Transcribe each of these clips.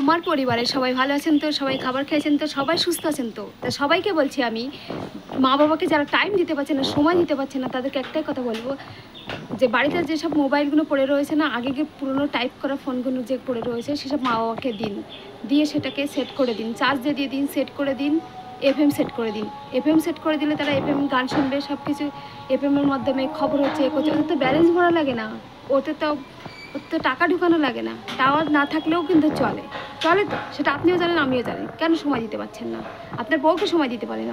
আমার পরিবারের সবাই ভালো আছেন তো? সবাই খাবার খেয়েছেন তো? সবাই সুস্থ আছেন তো? তা সবাইকে বলছি আমি, মা বাবাকে যারা টাইম দিতে পারছে না, সময় দিতে পারছে না, তাদেরকে একটাই কথা বলবো যে বাড়িতে যেসব মোবাইলগুলো পড়ে রয়েছে না, আগে পুরনো টাইপ করা ফোনগুলো যে পড়ে রয়েছে সেসব মা বাবাকে দিন, দিয়ে সেটাকে সেট করে দিন, চার্জে দিয়ে দিন, সেট করে দিন, এফএম সেট করে দিন। এফএম সেট করে দিলে তারা এফএম গান শুনবে, সব কিছু এফএমের মাধ্যমে খবর হচ্ছে, ওদের তো ব্যালেন্স ভরা লাগে না, ওতে তো টাকা ঢুকানো লাগে না, টাওয়ার না থাকলেও কিন্তু চলে চলে তো, সেটা আপনিও জানেন আমিও জানি। কেন সময় দিতে পারছেন না? আপনার বউকে সময় দিতে পারেন,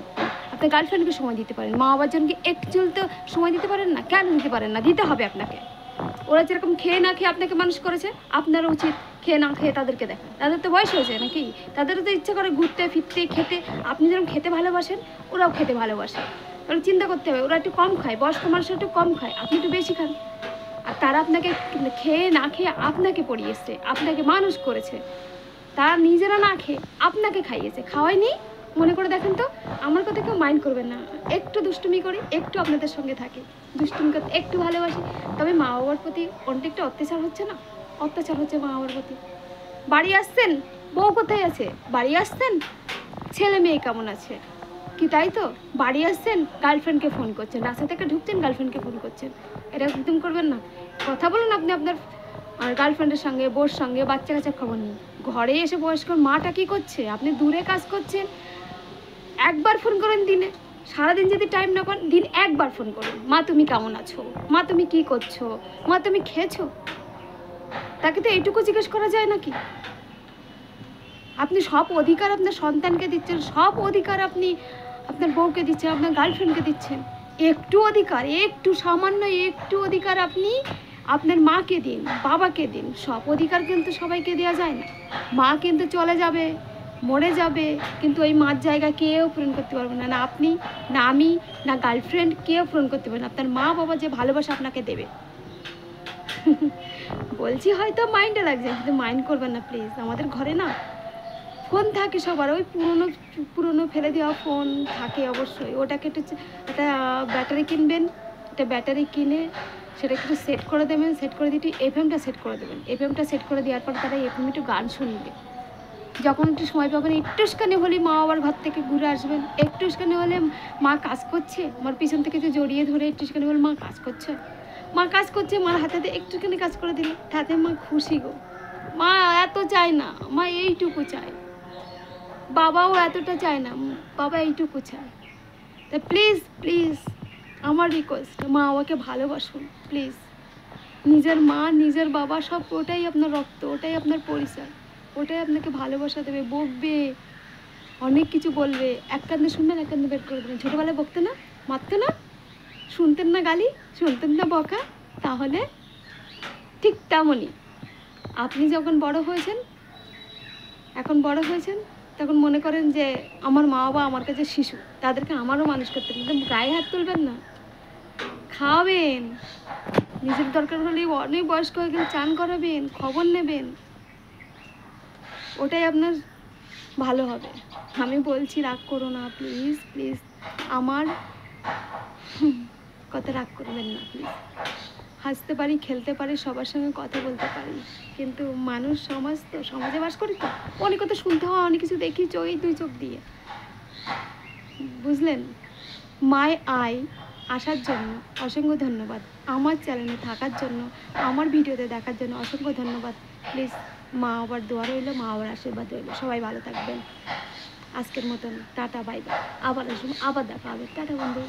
আপনার গার্লফ্রেন্ডকে সময় দিতে পারেন, মা বাবার জনকে একচুল তো সময় দিতে পারেন না? কেন দিতে পারেন না? দিতে হবে আপনাকে। ওরা যেরকম খেয়ে না খেয়ে আপনাকে মানুষ করেছে, আপনারও উচিত খেয়ে না খেয়ে তাদেরকে দেখা। তাদের তো বয়স হয়েছে নাকি, তাদেরও তো ইচ্ছা করে ঘুরতে ফিরতে খেতে। আপনি যেরকম খেতে ভালোবাসেন, ওরাও খেতে ভালোবাসে। তাহলে চিন্তা করতে হবে, ওরা একটু কম খায়, বয়স্ক মানুষরা একটু কম খায়, আপনি একটু বেশি খান। আর তারা আপনাকে খেয়ে না খেয়ে আপনাকে পড়িয়েছে, আপনাকে মানুষ করেছে। তারা নিজেরা না খেয়ে আপনাকে খাইয়েছে, খাওয়ায়নি। মনে করে দেখেন তো, আমার কথা কেউ মাইন্ড করবেন না। একটু দুষ্টুমি করি, একটু আপনাদের সঙ্গে থাকি, দুষ্টুমি করতে একটু ভালোবাসি, তবে মা বাবার প্রতি অনেকটা অত্যাচার হচ্ছে না? অত্যাচার হচ্ছে মা বাবার প্রতি। বাড়ি আসছেন, বউ কোথায় আছে? বাড়ি আসছেন, ছেলে মেয়ে কেমন আছে? কি তাই তো? বাড়ি আসছেন, গার্লফ্রেন্ডকে ফোন করছেন, রাস্তা থেকে ঢুকছেন, গার্লফ্রেন্ডকে ফোন করছেন। এটা একদম করবেন না। কথা বলুন আপনি আপনার গার্লফ্রেন্ডের সঙ্গে, বোর সঙ্গে, বাচ্চা কাচ্চার খবর নিন। ঘরে এসে বয়স্ক মাটা কি করছে? আপনি দূরে কাজ করছেন, একবার ফোন করেন দিনে। সারাদিন যদি টাইম না পান, দিন একবার ফোন করুন। মা তুমি কেমন আছো? মা তুমি কি করছো? মা তুমি খেয়েছো? তাকে তো এইটুকু জিজ্ঞেস করা যায় নাকি? আপনি সব অধিকার আপনার সন্তানকে দিচ্ছেন, সব অধিকার আপনি আপনার বউকে দিচ্ছেন, আপনার গার্লফ্রেন্ডকে দিচ্ছেন। একটু অধিকার, একটু সামান্য একটু অধিকার আপনি আপনার মাকে দিন, বাবাকে দিন। সব অধিকার কিন্তু সবাইকে দেওয়া যায় না। মা কিন্তু চলে যাবে, মরে যাবে, কিন্তু ওই মার জায়গা কেউ পূরণ করতে পারবে না, না আপনি, না আমি, না গার্লফ্রেন্ড, কেউ পূরণ করতে পারবে না। আপনার মা বাবা যে ভালোবাসা আপনাকে দেবে। বলছি হয়তো মাইন্ডে লাগছে, কিন্তু মাইন্ড করবেন না প্লিজ। আমাদের ঘরে না ফোন থাকে সবার, ওই পুরনো ফেলে দেওয়া ফোন থাকে অবশ্যই। ওটাকে একটু একটা ব্যাটারি কিনবেন, একটা ব্যাটারি কিনে সেটা একটু সেট করে দেবেন, সেট করে দিয়ে একটু এফএমটা সেট করে দেবেন। এফএমটা সেট করে দেওয়ার পর তারা এফএম একটু গান শুনবে। যখন একটু সময় পাবেন, একটুখানি হলে মা বাবার ঘর থেকে ঘুরে আসবেন, একটুখানি হলে মা কাজ করছে, আমার পিছন থেকে যে জড়িয়ে ধরে একটুখানি বলে মা কাজ করছে, মা কাজ করছে, মার হাতে একটুখানি কাজ করে দিলে তাতে মা খুশি গো। মা এত চায় না, মা এইটুকু চায়। বাবাও এতটা চায় না, বাবা এইটুকু চায়। তা প্লিজ প্লিজ আমার রিকোয়েস্ট, মা বাবাকে ভালোবাসুন প্লিজ। নিজের মা, নিজের বাবা সব, ওটাই আপনার রক্ত, ওটাই আপনার পরিচয়, ওটাই আপনাকে ভালোবাসা দেবে। বকবে, অনেক কিছু বলবে, এক কান্দে শুনবেন, এক কান্দে বের করে দেবেন। ছোটোবেলায় বকতে না, মারতে না, শুনতেন না গালি, শুনতেন না বকা, তাহলে ঠিক তেমনই আপনি যখন বড় হয়েছেন, এখন বড় হয়েছেন, তখন মনে করেন যে আমার মা বাবা আমার কাছে শিশু, তাদেরকে আমারও মানুষ করতে হবে। কিন্তু গায়ে হাত তুলবেন না, খাওয়াবেন, নিজের দরকার হলে অনেক বয়স্ক হয়ে গেলে চান করাবেন, খবর নেবেন, ওটাই আপনার ভালো হবে। আমি বলছি রাগ করো না প্লিজ প্লিজ, আমার কথা রাগ করবেন না প্লিজ। হাসতে পারি, খেলতে পারি, সবার সঙ্গে কথা বলতে পারি, কিন্তু মানুষ, সমাজ তো, সমাজে বাস করি তো, অনেক কথা শুনতে হয়, অনেক কিছু দেখি চোখে, দুই চোখ দিয়ে, বুঝলেন? মাই আই আসার জন্য অসংখ্য ধন্যবাদ, আমার চ্যানেলে থাকার জন্য, আমার ভিডিওতে দেখার জন্য অসংখ্য ধন্যবাদ। প্লিজ মা বাবার দোয়া রইলো, মা বাবার আশীর্বাদ রইলো। সবাই ভালো থাকবেন। আজকের মতন টাটা, বাই বাই। আবার আসুন, আবার দেখা হবে। টাটা বন্ধু।